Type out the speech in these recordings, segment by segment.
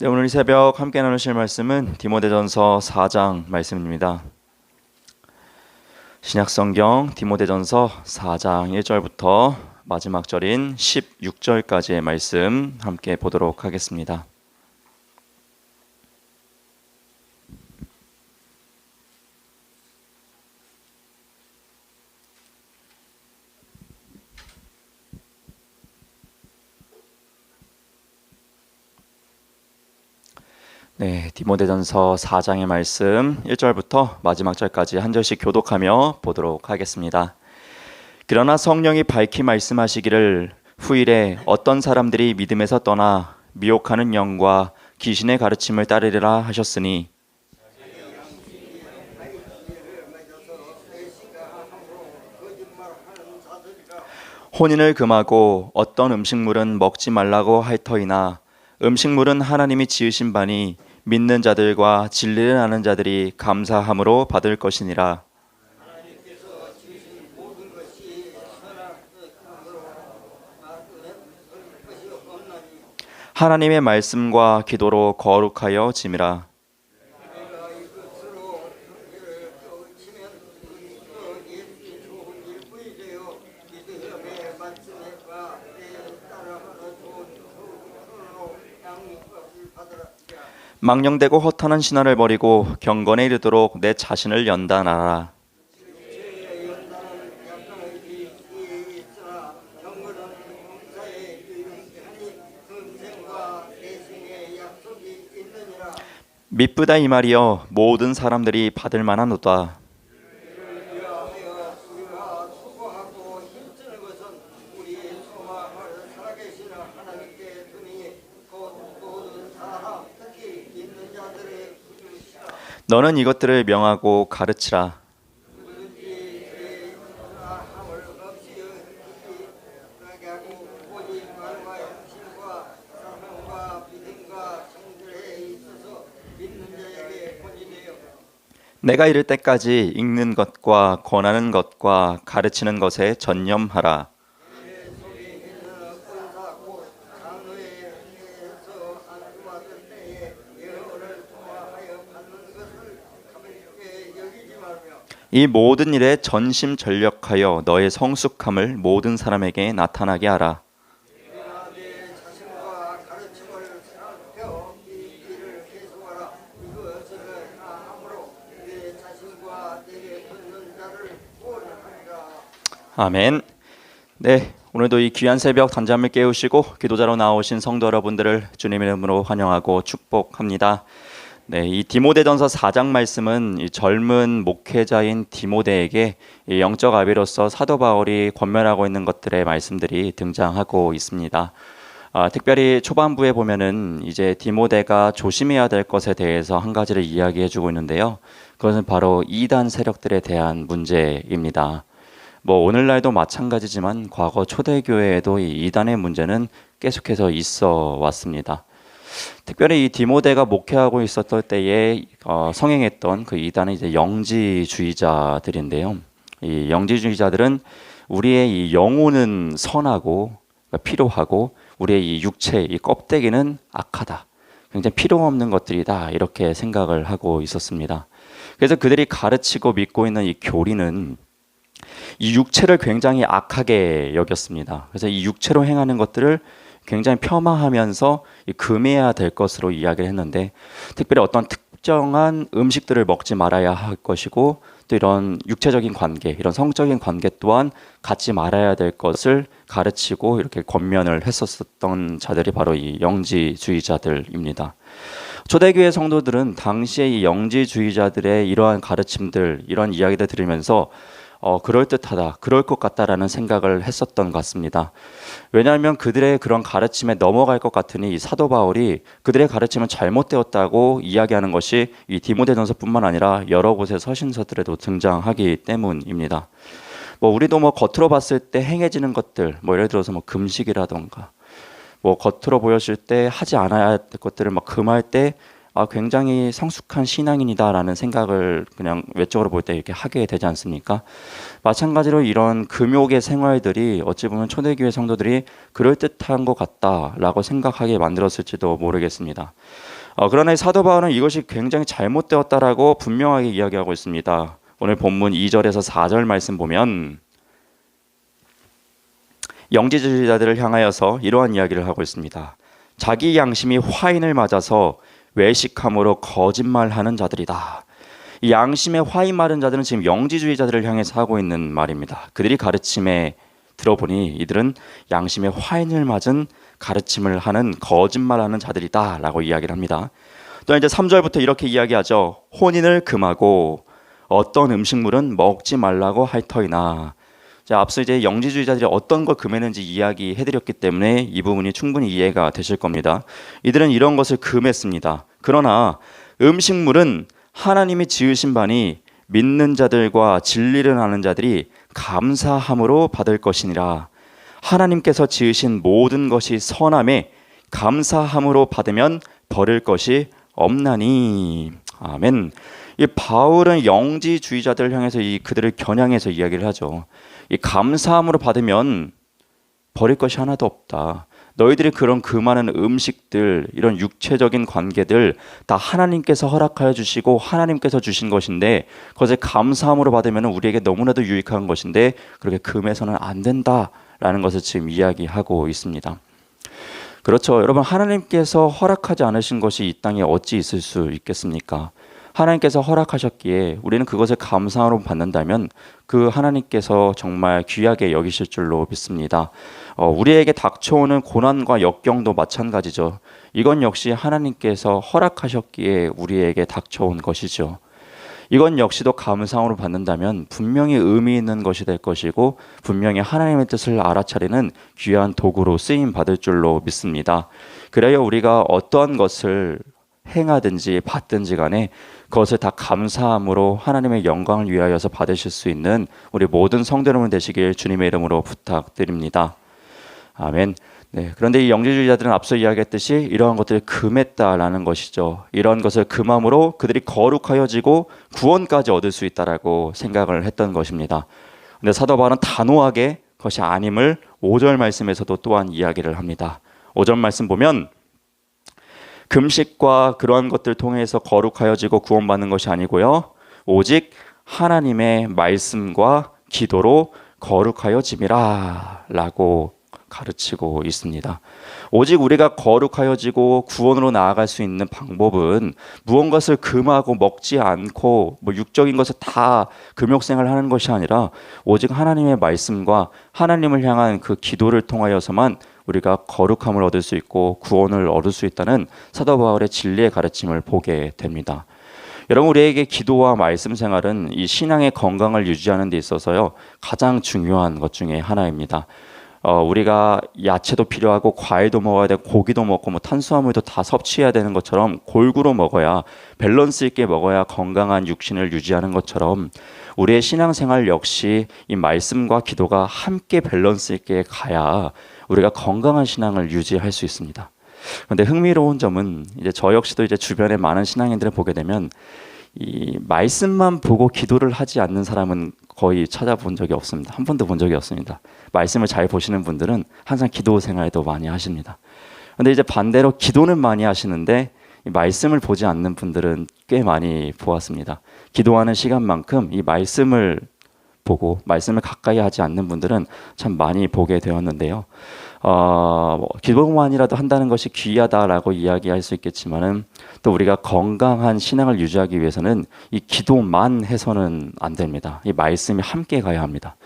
네, 오늘 이 새벽 함께 나누실 말씀은 디모데전서 4장 말씀입니다. 신약성경 디모데전서 4장 1절부터 마지막 절인 16절까지의 말씀 함께 보도록 하겠습니다. 네, 디모데전서 4장의 말씀 1절부터 마지막 절까지 한 절씩 교독하며 보도록 하겠습니다. 그러나 성령이 밝히 말씀하시기를 후일에 어떤 사람들이 믿음에서 떠나 미혹하는 영과 귀신의 가르침을 따르리라 하셨으니 혼인을 금하고 어떤 음식물은 먹지 말라고 할 터이나 음식물은 하나님이 지으신 바니 믿는 자들과 진리를 아는 자들이 감사함으로 받을 것이니라. 하나님의 말씀과 기도로 거룩하여 짐이라. 망령되고 허탄한 신화를 버리고 경건에 이르도록 내 자신을 연단하라. 미쁘다 이 말이여 모든 사람들이 받을 만하노다. 너는 이것들을 명하고 가르치라. 내가 이를 때까지 읽는 것과 권하는 것과 가르치는 것에 전념하라. 이 모든 일에 전심전력하여 너의 성숙함을 모든 사람에게 나타나게 하라. 아멘. 네, 오늘도 이 귀한 새벽 단잠을 깨우시고 기도자로 나오신 성도 여러분들을 주님의 이름으로 환영하고 축복합니다. 네, 이 디모데전서 4장 말씀은 이 젊은 목회자인 디모데에게 이 영적 아비로서 사도 바울이 권면하고 있는 것들의 말씀들이 등장하고 있습니다. 특별히 초반부에 보면은 이제 디모데가 조심해야 될 것에 대해서 한 가지를 이야기해주고 있는데요. 그것은 바로 이단 세력들에 대한 문제입니다. 오늘날도 마찬가지지만 과거 초대교회에도 이 이단의 문제는 계속해서 있어 왔습니다. 특별히 이 디모데가 목회하고 있었던 때에 성행했던 그 이단은 이제 영지주의자들인데요. 이 영지주의자들은 우리의 이 영혼은 선하고 필요하고 우리의 이 육체, 이 껍데기는 악하다. 굉장히 필요 없는 것들이다. 이렇게 생각을 하고 있었습니다. 그래서 그들이 가르치고 믿고 있는 이 교리는 이 육체를 굉장히 악하게 여겼습니다. 그래서 이 육체로 행하는 것들을 굉장히 폄하하면서 금해야 될 것으로 이야기를 했는데, 특별히 어떤 특정한 음식들을 먹지 말아야 할 것이고, 또 이런 육체적인 관계, 이런 성적인 관계 또한 갖지 말아야 될 것을 가르치고 이렇게 권면을 했었던 자들이 바로 이 영지주의자들입니다. 초대교회 성도들은 당시에 이 영지주의자들의 이러한 가르침들, 이런 이야기들 들으면서 그럴듯하다, 그럴 것 같다라는 생각을 했었던 것 같습니다. 왜냐하면 그들의 그런 가르침에 넘어갈 것 같으니 이 사도 바울이 그들의 가르침은 잘못되었다고 이야기하는 것이 이 디모데전서뿐만 아니라 여러 곳의 서신서들에도 등장하기 때문입니다. 우리도 겉으로 봤을 때 행해지는 것들, 예를 들어서 금식이라던가, 겉으로 보였을 때 하지 않아야 할 것들을 금할 때 굉장히 성숙한 신앙인이다라는 생각을 그냥 외적으로 볼 때 이렇게 하게 되지 않습니까? 마찬가지로 이런 금욕의 생활들이 어찌 보면 초대교회 성도들이 그럴듯한 것 같다라고 생각하게 만들었을지도 모르겠습니다. 그러나 사도 바울은 이것이 굉장히 잘못되었다라고 분명하게 이야기하고 있습니다. 오늘 본문 2절에서 4절 말씀 보면 영지주의자들을 향하여서 이러한 이야기를 하고 있습니다. 자기 양심이 화인을 맞아서 외식함으로 거짓말하는 자들이다. 이 양심에 화인 마른 자들은 지금 영지주의자들을 향해서 하고 있는 말입니다. 그들이 가르침에 들어보니 이들은 양심에 화인을 맞은 가르침을 하는 거짓말하는 자들이다라고 이야기를 합니다. 또 이제 3절부터 이렇게 이야기하죠. 혼인을 금하고 어떤 음식물은 먹지 말라고 할 터이나. 자, 앞서 이제 영지주의자들이 어떤 걸 금했는지 이야기해드렸기 때문에 이 부분이 충분히 이해가 되실 겁니다. 이들은 이런 것을 금했습니다. 그러나 음식물은 하나님이 지으신 바니 믿는 자들과 진리를 아는 자들이 감사함으로 받을 것이니라. 하나님께서 지으신 모든 것이 선함에 감사함으로 받으면 버릴 것이 없나니. 아멘. 이 바울은 영지주의자들을 향해서 그들을 겨냥해서 이야기를 하죠. 이 감사함으로 받으면 버릴 것이 하나도 없다. 너희들이 그런 그 많은 음식들, 이런 육체적인 관계들 다 하나님께서 허락하여 주시고 하나님께서 주신 것인데 그것을 감사함으로 받으면 우리에게 너무나도 유익한 것인데 그렇게 금해서는 안 된다라는 것을 지금 이야기하고 있습니다. 그렇죠. 여러분, 하나님께서 허락하지 않으신 것이 이 땅에 어찌 있을 수 있겠습니까? 하나님께서 허락하셨기에 우리는 그것을 감사함으로 받는다면 그 하나님께서 정말 귀하게 여기실 줄로 믿습니다. 우리에게 닥쳐오는 고난과 역경도 마찬가지죠. 이건 역시 하나님께서 허락하셨기에 우리에게 닥쳐온 것이죠. 이건 역시도 감사함으로 받는다면 분명히 의미 있는 것이 될 것이고 분명히 하나님의 뜻을 알아차리는 귀한 도구로 쓰임 받을 줄로 믿습니다. 그래야 우리가 어떠한 것을 행하든지 받든지 간에 그것을 다 감사함으로 하나님의 영광을 위하여서 받으실 수 있는 우리 모든 성도 여러분 되시길 주님의 이름으로 부탁드립니다. 아멘. 네, 그런데 이 영지주의자들은 앞서 이야기했듯이 이러한 것들을 금했다라는 것이죠. 이러한 것을 금함으로 그들이 거룩하여지고 구원까지 얻을 수 있다라고 생각을 했던 것입니다. 근데 사도 바울은 단호하게 그것이 아님을 5절 말씀에서도 또한 이야기를 합니다. 5절 말씀 보면 금식과 그러한 것들 통해서 거룩하여지고 구원받는 것이 아니고요. 오직 하나님의 말씀과 기도로 거룩하여짐이라 라고 가르치고 있습니다. 오직 우리가 거룩하여지고 구원으로 나아갈 수 있는 방법은 무언가를 금하고 먹지 않고 육적인 것을 다 금욕생활을 하는 것이 아니라 오직 하나님의 말씀과 하나님을 향한 그 기도를 통하여서만 우리가 거룩함을 얻을 수 있고 구원을 얻을 수 있다는 사도 바울의 진리의 가르침을 보게 됩니다. 여러분, 우리에게 기도와 말씀 생활은 이 신앙의 건강을 유지하는 데 있어서요 가장 중요한 것 중에 하나입니다. 우리가 야채도 필요하고 과일도 먹어야 되고 고기도 먹고 탄수화물도 다 섭취해야 되는 것처럼 골고루 먹어야 밸런스 있게 먹어야 건강한 육신을 유지하는 것처럼 우리의 신앙생활 역시 이 말씀과 기도가 함께 밸런스 있게 가야 우리가 건강한 신앙을 유지할 수 있습니다. 그런데 흥미로운 점은 이제 저 역시도 이제 주변에 많은 신앙인들을 보게 되면 이 말씀만 보고 기도를 하지 않는 사람은 거의 찾아본 적이 없습니다. 한 번도 본 적이 없습니다. 말씀을 잘 보시는 분들은 항상 기도 생활도 많이 하십니다. 그런데 이제 반대로 기도는 많이 하시는데 이 말씀을 보지 않는 분들은 꽤 많이 보았습니다. 기도하는 시간만큼 이 말씀을 보고 말씀을 가까이 하지 않는 분들은 참 많이 보게 되었는데요. 기도만이라도 한다는 것이 귀하다라고 이야기할 수 있겠지만은 또 우리가 건강한 신앙을 유지하기 위해서는 이 기도만 해서는 안 됩니다. 이 말씀이 함께 가야 합니다.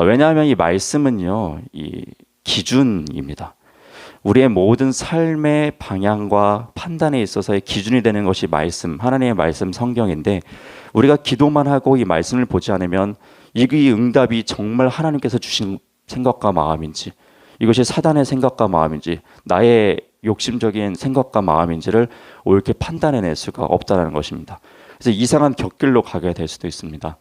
왜냐하면 이 말씀은요, 이 기준입니다. 우리의 모든 삶의 방향과 판단에 있어서의 기준이 되는 것이 말씀, 하나님의 말씀, 성경인데 우리가 기도만 하고 이 말씀을 보지 않으면 이 응답이 정말 하나님께서 주신 생각과 마음인지, 이것이 사단의 생각과 마음인지, 나의 욕심적인 생각과 마음인지를 옳게 판단해낼 수가 없다는 것입니다. 그래서 이상한 곁길로 가게 될 수도 있습니다.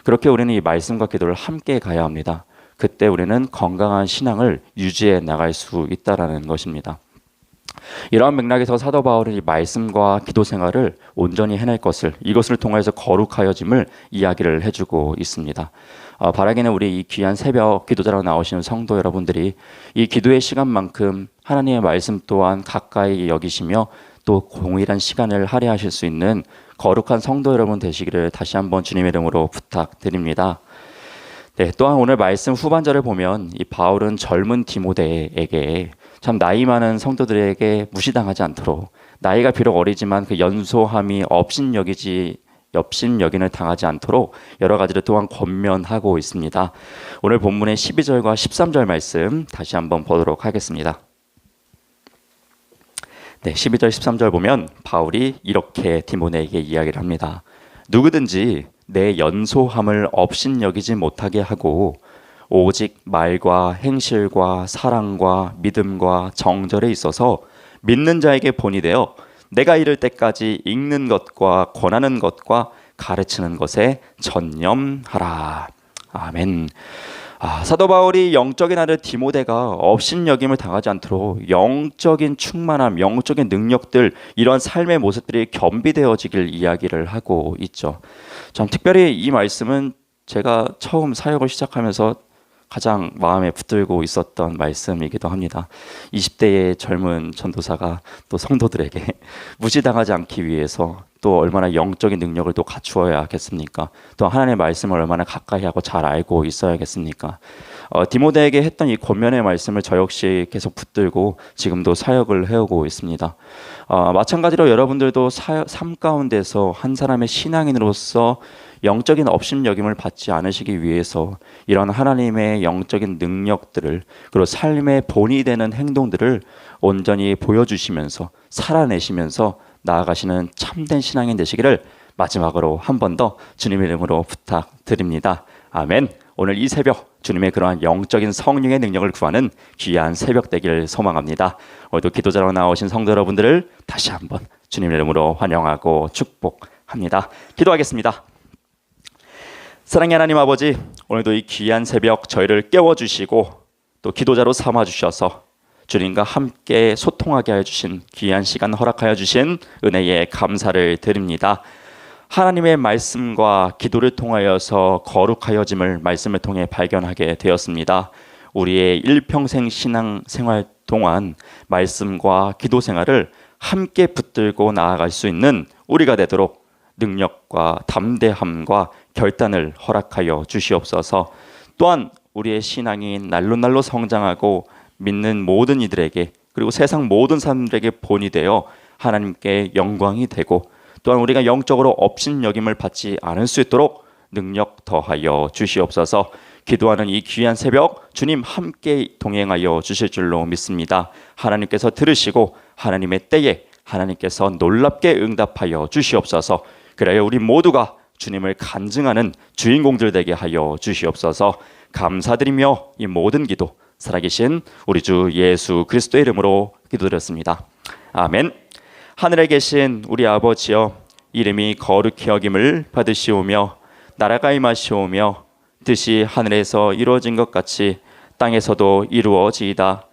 그렇게 우리는 이 말씀과 기도를 함께 가야 합니다. 그때 우리는 건강한 신앙을 유지해 나갈 수 있다는 것입니다. 이러한 맥락에서 사도 바울은 이 말씀과 기도 생활을 온전히 해낼 것을, 이것을 통해서 거룩하여짐을 이야기를 해주고 있습니다. 바라기는 우리 이 귀한 새벽 기도자로 나오시는 성도 여러분들이 이 기도의 시간만큼 하나님의 말씀 또한 가까이 여기시며 또 동일한 시간을 할애하실 수 있는 거룩한 성도 여러분 되시기를 다시 한번 주님의 이름으로 부탁드립니다. 네, 또한 오늘 말씀 후반절을 보면 이 바울은 젊은 디모데에게 참 나이 많은 성도들에게 무시당하지 않도록, 나이가 비록 어리지만 그 연소함이 업신여긴을 당하지 않도록 여러 가지를 또한 권면하고 있습니다. 오늘 본문의 12절과 13절 말씀 다시 한번 보도록 하겠습니다. 네, 12절 13절 보면 바울이 이렇게 디모데에게 이야기를 합니다. 누구든지 내 연소함을 업신여기지 못하게 하고 오직 말과 행실과 사랑과 믿음과 정절에 있어서 믿는 자에게 본이 되어 내가 이를 때까지 읽는 것과 권하는 것과 가르치는 것에 전념하라. 아멘. 사도 바울이 영적인 아들 디모데가 업신여김을 당하지 않도록 영적인 충만함, 영적인 능력들, 이러한 삶의 모습들이 겸비되어지길 이야기를 하고 있죠. 참 특별히 이 말씀은 제가 처음 사역을 시작하면서 가장 마음에 붙들고 있었던 말씀이기도 합니다. 20대의 젊은 전도사가 또 성도들에게 무시당하지 않기 위해서 또 얼마나 영적인 능력을 또 갖추어야겠습니까? 또 하나님의 말씀을 얼마나 가까이 하고 잘 알고 있어야겠습니까? 디모데에게 했던 이 권면의 말씀을 저 역시 계속 붙들고 지금도 사역을 해오고 있습니다. 마찬가지로 여러분들도 삶 가운데서 한 사람의 신앙인으로서 영적인 업신여김을 받지 않으시기 위해서 이런 하나님의 영적인 능력들을, 그리고 삶의 본이 되는 행동들을 온전히 보여주시면서 살아내시면서 나아가시는 참된 신앙인 되시기를 마지막으로 한 번 더 주님의 이름으로 부탁드립니다. 아멘. 오늘 이 새벽 주님의 그러한 영적인 성령의 능력을 구하는 귀한 새벽 되기를 소망합니다. 오늘도 기도자로 나오신 성도 여러분들을 다시 한번 주님의 이름으로 환영하고 축복합니다. 기도하겠습니다. 사랑의 하나님 아버지, 오늘도 이 귀한 새벽 저희를 깨워주시고 또 기도자로 삼아주셔서 주님과 함께 소통하게 해주신 귀한 시간 허락하여 주신 은혜에 감사를 드립니다. 하나님의 말씀과 기도를 통하여서 거룩하여짐을 말씀을 통해 발견하게 되었습니다. 우리의 일평생 신앙 생활 동안 말씀과 기도 생활을 함께 붙들고 나아갈 수 있는 우리가 되도록 능력과 담대함과 결단을 허락하여 주시옵소서. 또한 우리의 신앙이 날로 성장하고 믿는 모든 이들에게, 그리고 세상 모든 사람들에게 본이 되어 하나님께 영광이 되고, 또한 우리가 영적으로 업신여김을 받지 않을 수 있도록 능력 더하여 주시옵소서. 기도하는 이 귀한 새벽 주님 함께 동행하여 주실 줄로 믿습니다. 하나님께서 들으시고 하나님의 때에 하나님께서 놀랍게 응답하여 주시옵소서. 그래야 우리 모두가 주님을 간증하는 주인공들 되게 하여 주시옵소서. 감사드리며 이 모든 기도 살아계신 우리 주 예수 그리스도의 이름으로 기도드렸습니다. 아멘. 하늘에 계신 우리 아버지여, 이름이 거룩히 여김을 받으시오며 나라가 임하시오며 뜻이 하늘에서 이루어진 것 같이 땅에서도 이루어지이다.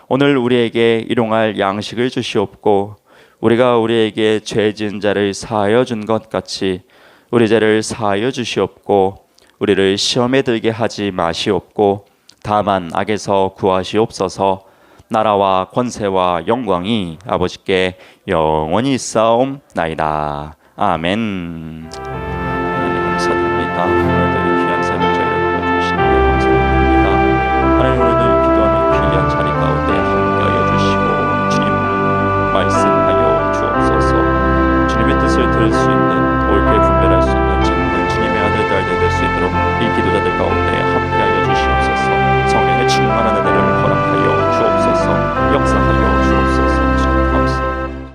오늘 우리에게 일용할 양식을 주시옵고 우리가 우리에게 죄 지은 자를 사하여 준 것 같이 우리 죄를 사하여 주시옵고 우리를 시험에 들게 하지 마시옵고 다만 악에서 구하시옵소서. 나라와 권세와 영광이 아버지께 영원히 있사옵나이다. 아멘. 감사드립니다. 오늘도 이 귀한 삶을 저희를 주시는 데 감사드립니다. 하나님, 오늘도 기도하는 귀한 자리 가운데 함께하여 주시고 주님 말씀하여 주옵소서. 주님의 뜻을 들을 수 있는